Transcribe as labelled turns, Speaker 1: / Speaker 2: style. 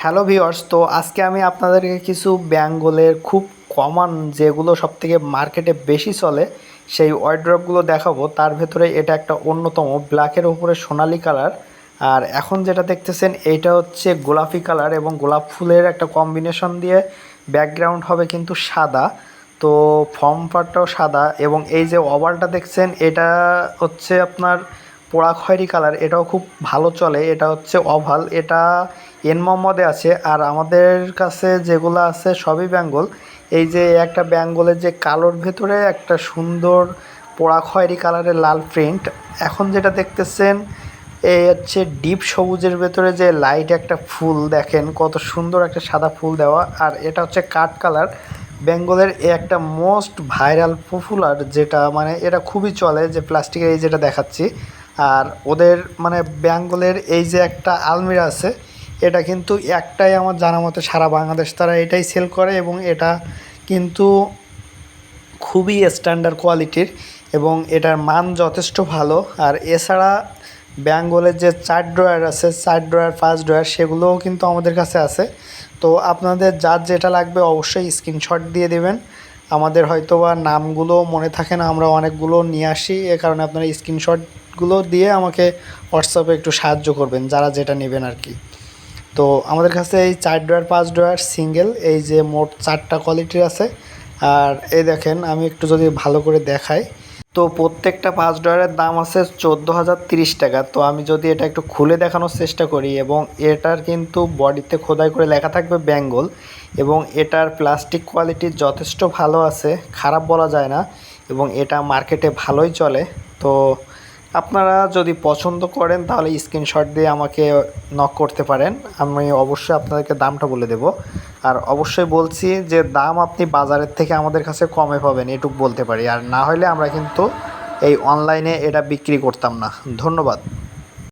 Speaker 1: Hello viewers, তো আজকে আমি আপনাদেরকে কিছু বেঙ্গলের খুব কমন যেগুলো সবথেকে মার্কেটে বেশি চলে সেই ওয়ারড্রপগুলো দেখাবো। তার ভেতরে এটা একটা অন্যতম, ব্ল্যাকের উপরে সোনালী কালার। আর এখন যেটা দেখতেছেন এইটা হচ্ছে গোলাপি কালার এবং গোলাপ ফুলের একটা কম্বিনেশন দিয়ে ব্যাকগ্রাউন্ড হবে কিন্তু সাদা। তো ফর্ম পার্টটাও সাদা এবং এই যে ওভালটা দেখছেন এটা হচ্ছে আপনার পোড়া খয়েরি কালার। এটাও খুব ভালো চলে। এটা হচ্ছে ওভাল, এটা এন মোহাম্মদে আছে। আর আমাদের কাছে যেগুলো আছে সবই বেঙ্গল। এই যে একটা বেঙ্গলের যে কালোর ভেতরে একটা সুন্দর পোড়া খয়েরি কালারের লাল প্রিন্ট। এখন যেটা দেখতেছেন এই হচ্ছে ডিপ সবুজের ভেতরে যে লাইট একটা ফুল, দেখেন কত সুন্দর একটা সাদা ফুল দেওয়া। আর এটা হচ্ছে কাঠ কালার। বেঙ্গলের একটা মোস্ট ভাইরাল পপুলার, যেটা মানে এটা খুবই চলে, যে প্লাস্টিকের এই যেটা দেখাচ্ছি। আর ওদের মানে বেঙ্গলের এই যে একটা আলমিরা আছে, এটা কিন্তু একটাই আমার জানা মতে সারা বাংলাদেশ তারা এটাই সেল করে এবং এটা কিন্তু খুবই স্ট্যান্ডার্ড কোয়ালিটির এবং এটার মান যথেষ্ট ভালো। আর এছাড়া বেঙ্গলের যে 4 ড্রয়ার আছে, 4 ড্রয়ার 5 ড্রয়ার, সেগুলোও কিন্তু আমাদের কাছে আছে। তো আপনাদের যার যেটা লাগবে অবশ্যই স্ক্রিনশট দিয়ে দেবেন। আমাদের হয়তো বা নামগুলো মনে থাকে না, আমরা অনেকগুলো নিয়ে আসি, এ কারণে আপনারা স্ক্রিনশটগুলো দিয়ে আমাকে হোয়াটসঅ্যাপে একটু সাহায্য করবেন যারা যেটা নেবেন আর কি। তো আমাদের কাছে এই 4 ড্রয়ার 5 ড্রয়ার সিঙ্গেল, এই যে মোট 4টা কোয়ালিটির আছে। আর এই দেখেন আমি একটু যদি ভালো করে দেখাই, তো প্রত্যেকটা 5 ড্রয়ারের দাম আছে 14,030 টাকা। তো আমি যদি এটা একটু খুলে দেখানোর চেষ্টা করি, এবং এটার কিন্তু বডিতে খোদাই করে লেখা থাকবে বেঙ্গল এবং এটার প্লাস্টিক কোয়ালিটি যথেষ্ট ভালো আছে, খারাপ বলা যায় না এবং এটা মার্কেটে ভালোই চলে। তো আপনারা যদি পছন্দ করেন তাহলে স্ক্রিনশট দিয়ে আমাকে নক করতে পারেন, আমি অবশ্যই আপনাদেরকে দামটা বলে দেব। আর অবশ্যই বলছি যে দাম আপনি বাজারের থেকে আমাদের কাছে কমে পাবেন, এটুকু বলতে পারি। আর না হলে আমরা কিন্তু এই অনলাইনে এটা বিক্রি করতাম না। ধন্যবাদ।